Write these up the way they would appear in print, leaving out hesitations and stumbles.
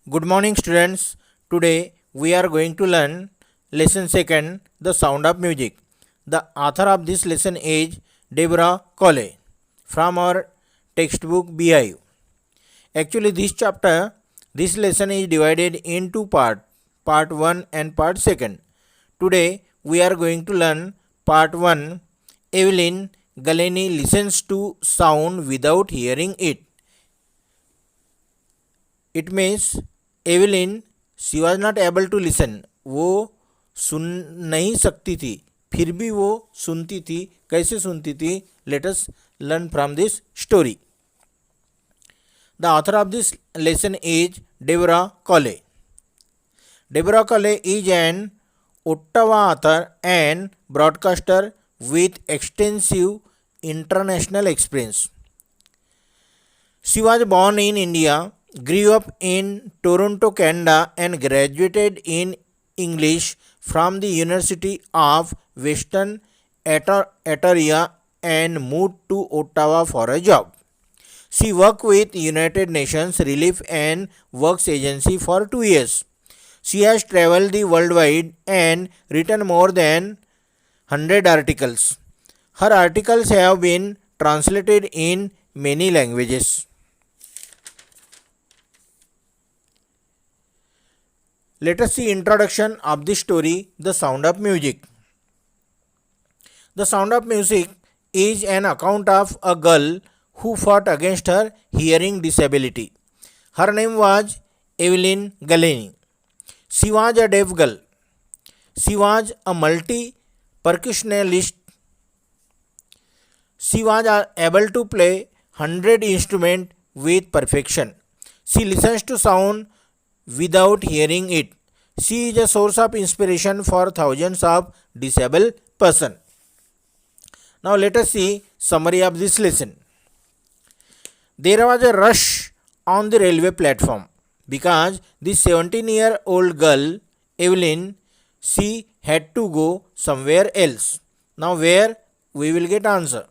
Good morning, students. Today we are going to learn lesson second, The Sound of Music. The author of this lesson is Deborah Colley from our textbook BIU. Actually, this lesson is divided into part 1 and part 2. Today we are going to learn part 1. Evelyn Galeni listens to sound without hearing it. It means Evelyn she was not able to listen, वो सुन नहीं सकती थी, फिर भी वो सुनती थी. कैसे सुनती थी? Let us learn from this story. The author of this lesson is Deborah Cowley. Deborah Cowley is an Ottawa author and broadcaster with extensive international experience. She was born in India, grew up in Toronto, Canada, and graduated in English from the University of Western Ontario and moved to Ottawa for a job. She worked with United Nations Relief and Works Agency for 2 years. She has traveled the worldwide and written more than 100 articles. Her articles have been translated in many languages. Let us see introduction of the story, The Sound of Music. The Sound of Music is an account of a girl who fought against her hearing disability. Her name was Evelyn Galeni. She was a deaf girl. She was a multi-percussionist. She was able to play 100 instruments with perfection. She listens to sound without hearing it. She is a source of inspiration for thousands of disabled persons. Now let us see summary of this lesson. There was a rush on the railway platform because this 17-year-old girl, Evelyn, she had to go somewhere else. Now where? We will get answer.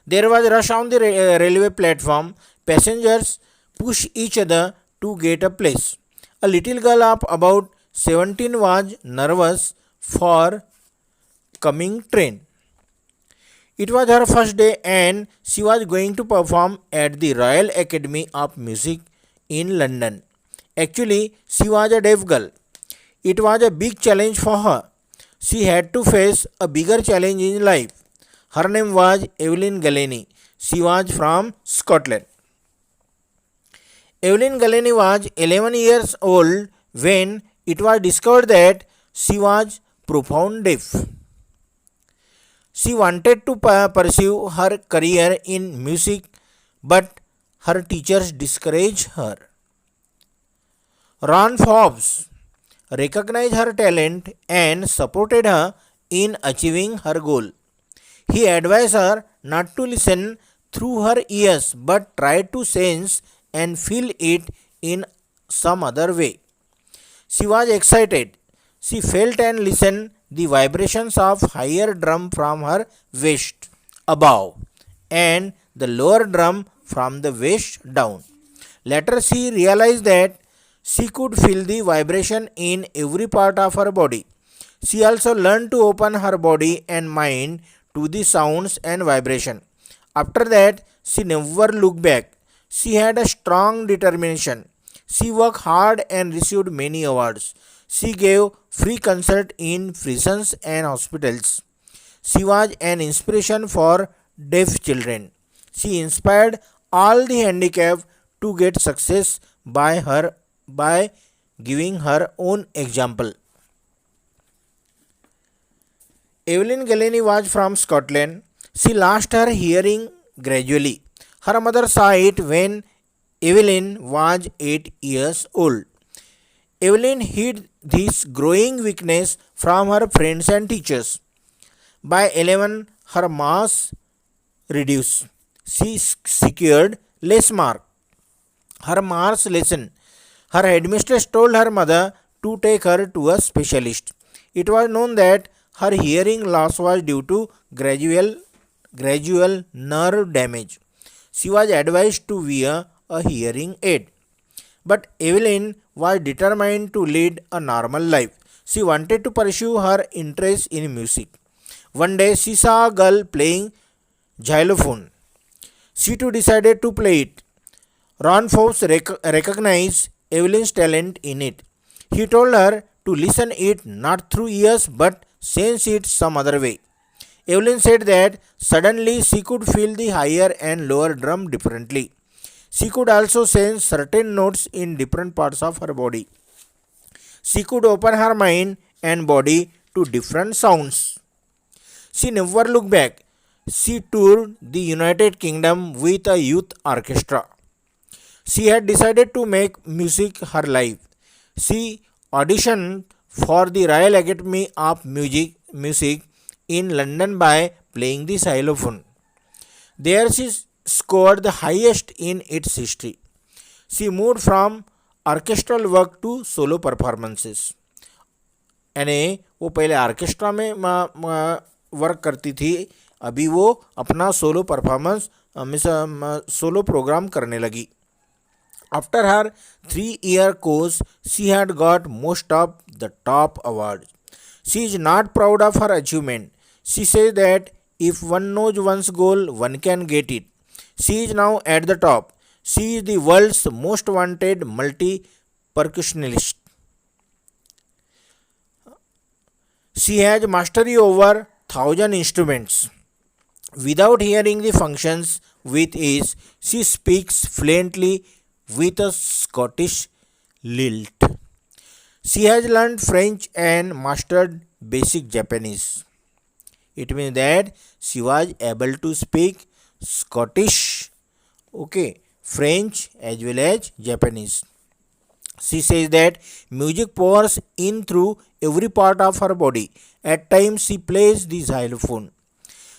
There was a rush on the railway platform. Passengers push each other to get a place. A little girl of about 17 was nervous for coming train. It was her first day and she was going to perform at the Royal Academy of Music in London. Actually, she was a deaf girl. It was a big challenge for her. She had to face a bigger challenge in life. Her name was Evelyn Galeni. She was from Scotland. Evelyn Galeni was 11 years old when it was discovered that she was profound deaf. She wanted to pursue her career in music, but her teachers discouraged her. Ron Forbes recognized her talent and supported her in achieving her goal. He advised her not to listen through her ears but try to sense and feel it in some other way. She was excited. She felt and listened the vibrations of higher drum from her waist above and the lower drum from the waist down. Later she realized that she could feel the vibration in every part of her body. She also learned to open her body and mind to the sounds and vibration. After that, she never looked back. She had a strong determination. She worked hard and received many awards. She gave free concerts in prisons and hospitals. She was an inspiration for deaf children. She inspired all the handicapped to get success by giving her own example. Evelyn Galeni was from Scotland. She lost her hearing gradually. Her mother saw it when Evelyn was 8 years old. Evelyn hid this growing weakness from her friends and teachers. By 11, her marks reduced. She secured less marks. Her marks lessened. Her headmistress told her mother to take her to a specialist. It was known that her hearing loss was due to gradual nerve damage. She was advised to wear a hearing aid. But Evelyn was determined to lead a normal life. She wanted to pursue her interest in music. One day she saw a girl playing xylophone. She too decided to play it. Ron Forbes recognized Evelyn's talent in it. He told her to listen it not through ears but sense it some other way. Evelyn said that suddenly she could feel the higher and lower drum differently. She could also sense certain notes in different parts of her body. She could open her mind and body to different sounds. She never looked back. She toured the United Kingdom with a youth orchestra. She had decided to make music her life. She auditioned for the Royal Academy of Music in London by playing the xylophone. There she scored the highest in its history. She moved from orchestral work to solo performances. यानी वो पहले orchestra में work करती थी, अभी वो अपना solo performance solo programme करने लगी. After her 3-year course, she had got most of the top awards. She is not proud of her achievement. She says that if one knows one's goal, one can get it. She is now at the top. She is the world's most wanted multi-percussionist. She has mastery over 1,000 instruments. Without hearing the functions with ease, she speaks fluently with a Scottish lilt. She has learned French and mastered basic Japanese. It means that she was able to speak Scottish, French as well as Japanese. She says that music pours in through every part of her body. At times she plays the xylophone.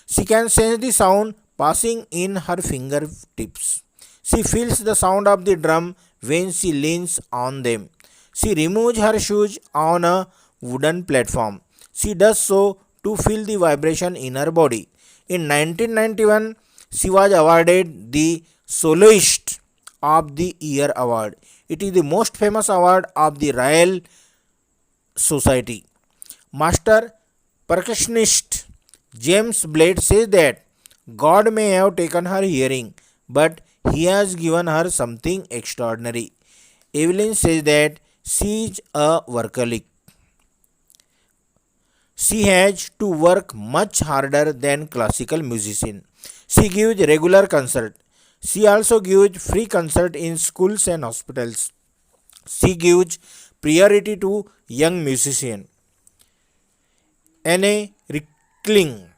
She can sense the sound passing in her fingertips. She feels the sound of the drum when she leans on them. She removes her shoes on a wooden platform. She does so to feel the vibration in her body. In 1991, she was awarded the Soloist of the Year award. It is the most famous award of the Royal Society. Master percussionist James Blade says that God may have taken her hearing, but He has given her something extraordinary. Evelyn says that she is a workaholic. She has to work much harder than classical musician. She gives regular concert. She also gives free concert in schools and hospitals. She gives priority to young musicians. Anne Richling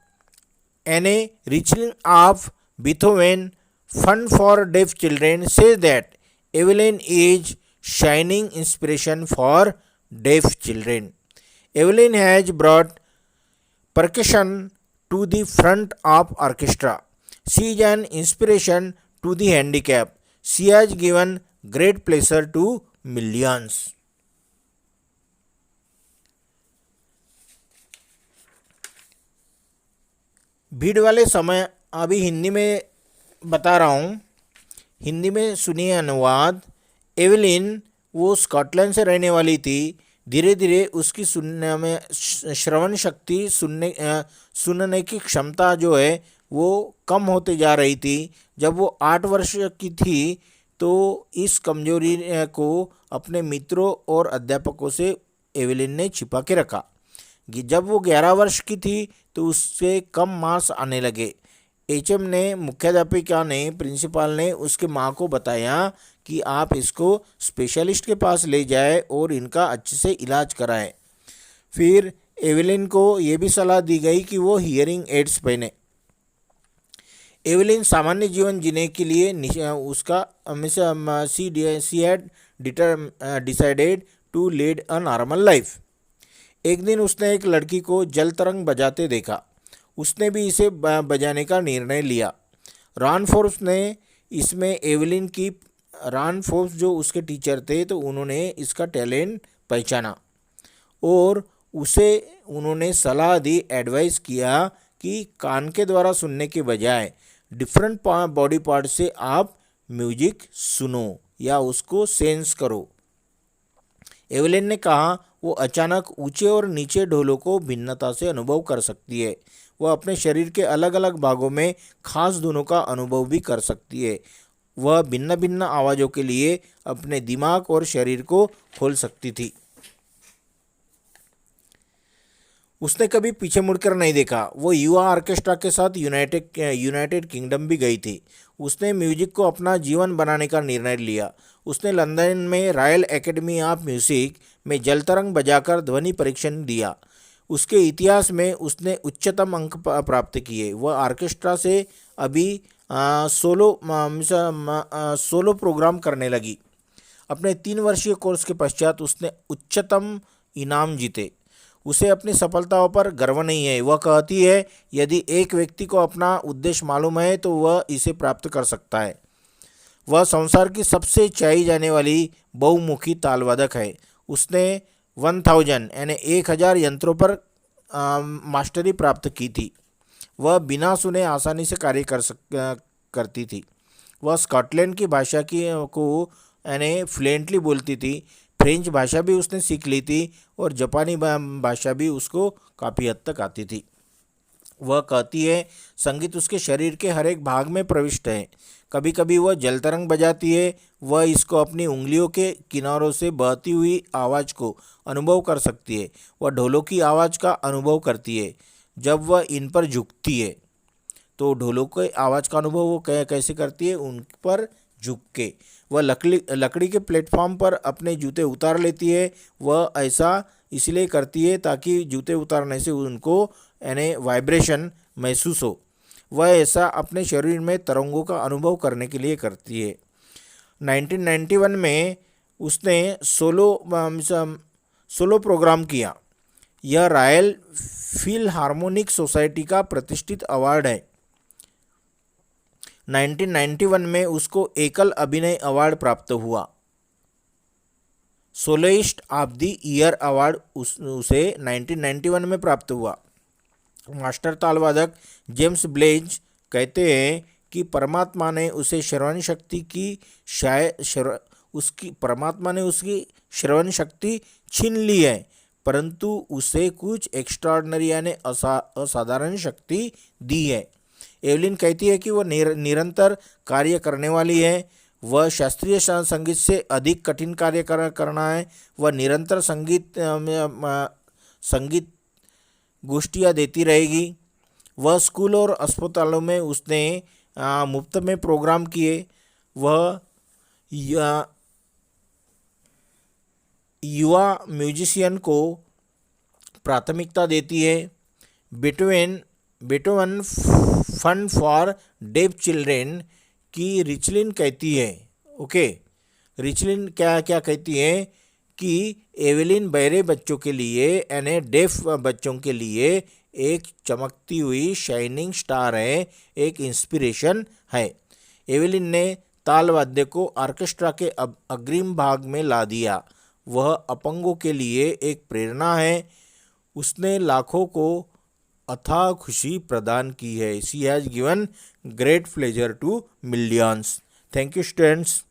of Beethoven Fund for Deaf Children says that Evelyn is shining inspiration for deaf children. Evelyn has brought percussion to the front of orchestra. She is an inspiration to the handicapped. She has given great pleasure to millions. भीड़ वाले समय अभी हिंदी में बता रहा हूँ. हिंदी में सुनिए अनुवाद. एवेलिन वो स्कॉटलैंड से रहने वाली थी. धीरे धीरे उसकी सुनने में श्रवण शक्ति सुनने की क्षमता जो है वो कम होते जा रही थी. जब वो 8 वर्ष की थी तो इस कमजोरी को अपने मित्रों और अध्यापकों से एवेलिन ने छिपा के रखा. जब वो 11 वर्ष की थी तो उससे कम मार्क्स आने लगे. एचएम ने मुख्याध्यापिका ने प्रिंसिपल ने उसके माँ को बताया कि आप इसको स्पेशलिस्ट के पास ले जाए और इनका अच्छे से इलाज कराएं. फिर एवेलिन को ये भी सलाह दी गई कि वो हियरिंग एड्स पहने. एवेलिन सामान्य जीवन जीने के लिए उसका she had decided to lead a normal life. एक दिन उसने एक लड़की को जल तरंग बजाते देखा. उसने भी इसे बजाने का निर्णय लिया. रॉन फोर्ब्स ने इसमें एवेलिन की रॉन फोर्ब्स जो उसके टीचर थे तो उन्होंने इसका टैलेंट पहचाना और उसे उन्होंने सलाह दी, एडवाइस किया कि कान के द्वारा सुनने के बजाय डिफरेंट बॉडी पार्ट से आप म्यूजिक सुनो. या उसको सेंस करो। एवेलिन ने कहा वो अचानक ऊंचे और नीचे ढोलों को भिन्नता से अनुभव कर सकती है। वह अपने शरीर के अलग अलग भागों में खास धुनों का अनुभव भी कर सकती है। वह भिन्न भिन्न आवाज़ों के लिए अपने दिमाग और शरीर को खोल सकती थी। उसने कभी पीछे मुड़कर नहीं देखा। वो युवा ऑर्केस्ट्रा के साथ यूनाइटेड किंगडम भी गई थी। उसने म्यूजिक को अपना जीवन बनाने का निर्णय लिया। उसने लंदन में रॉयल एकेडमी ऑफ म्यूजिक में जलतरंग बजाकर ध्वनि परीक्षण दिया। उसके इतिहास में उसने उच्चतम अंक प्राप्त किए। वह ऑर्केस्ट्रा से अभी सोलो प्रोग्राम करने लगी। अपने 3 वर्षीय कोर्स के पश्चात उसने उच्चतम इनाम जीते। उसे अपनी सफलताओं पर गर्व नहीं है। वह कहती है यदि एक व्यक्ति को अपना उद्देश्य मालूम है तो वह इसे प्राप्त कर सकता है। वह संसार की सबसे चाही जाने वाली बहुमुखी तालवादक है। उसने 1000 यानी 1000 यंत्रों पर मास्टरी प्राप्त की थी। वह बिना सुने आसानी से कार्य करती थी। वह स्कॉटलैंड की भाषा को यानी फ्लुएंटली बोलती थी। फ्रेंच भाषा भी उसने सीख ली थी और जापानी भाषा भी उसको काफ़ी हद तक आती थी। वह कहती है संगीत उसके शरीर के हर एक भाग में प्रविष्ट है। कभी कभी वह जलतरंग बजाती है। वह इसको अपनी उंगलियों के किनारों से बहती हुई आवाज़ को अनुभव कर सकती है। वह ढोलों की आवाज़ का अनुभव करती है जब वह इन पर झुकती है। तो ढोलों के आवाज़ का अनुभव वो कैसे करती है? उन पर झुक के। वह लकड़ी के प्लेटफॉर्म पर अपने जूते उतार लेती है। वह ऐसा इसलिए करती है ताकि जूते उतारने से उनको यानी वाइब्रेशन महसूस हो। वह ऐसा अपने शरीर में तरंगों का अनुभव करने के लिए करती है। 1991 में उसने सोलो प्रोग्राम किया। यह रॉयल फिलहार्मोनिक सोसाइटी का प्रतिष्ठित अवार्ड है। 1991 में उसको एकल अभिनय अवार्ड प्राप्त हुआ। Soloist of the year award उसे 1991 में प्राप्त हुआ। मास्टर तालवादक जेम्स ब्लेज कहते हैं कि परमात्मा ने उसे श्रवण शक्ति उसकी श्रवण शक्ति छीन ली है, परंतु उसे कुछ एक्स्ट्राऑर्डिनरी यानी असाधारण शक्ति दी है। एवलिन कहती है कि वह निरंतर कार्य करने वाली है। वह शास्त्रीय संगीत से अधिक कठिन कार्य करना है। वह निरंतर संगीत गोष्ठियाँ देती रहेगी। वह स्कूल और अस्पतालों में उसने मुफ्त में प्रोग्राम किए। वह युवा म्यूजिशियन को प्राथमिकता देती है। बेटोवन फंड फॉर डेफ चिल्ड्रेन की रिचलिन कहती है। रिचलिन क्या कहती है कि एवेलिन बहरे बच्चों के लिए यानी डेफ बच्चों के लिए एक चमकती हुई शाइनिंग स्टार है, एक इंस्पिरेशन है। एवेलिन ने ताल वाद्य को ऑर्केस्ट्रा के अग्रिम भाग में ला दिया। वह अपंगों के लिए एक प्रेरणा है। उसने लाखों को अथाह खुशी प्रदान की है। She has given great pleasure to millions. Thank you students.